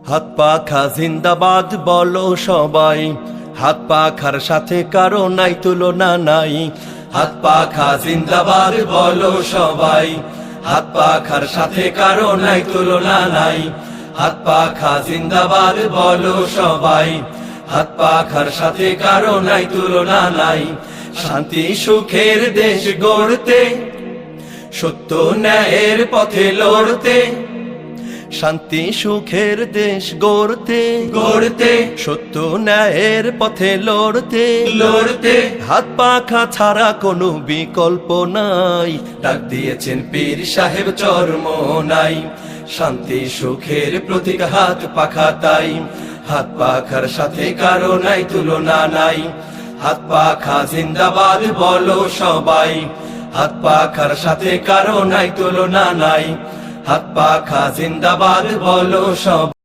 হাত পাখা জিন্দাবাদ বলো সবাই, হাত পাখার সাথে কারো নাই তুলনা নাই। হাত পাখা জিন্দাবাদ বলো সবাই, হাত পাখার সাথে কারো নাই তুলনা নাই। হাত পাখা জিন্দাবাদ বলো সবাই, হাত পাখার সাথে কারো নাই তুলনা নাই। শান্তি সুখের দেশ গড়তে, সত্য ন্যায়ের পথে লড়তে, শান্তি সুখের দেশ গড়তে গড়তে, সত্য ন্যায়ের পথে লড়তে লড়তে, হাত পাখা ছাড়া কোনো বিকল্প নাই। ডাক দিয়েছেন পীর সাহেব চরমোনাই, শান্তি সুখের প্রতীক হাত পাখা তাই। হাত পাখার সাথে কারো নাই তুলনা নাই। হাত পাখা জিন্দাবাদ বলো সবাই, হাত পাখার সাথে কারো নাই তুলনা নাই। হাত পাখা জিন্দাবাদ বলো সবাই।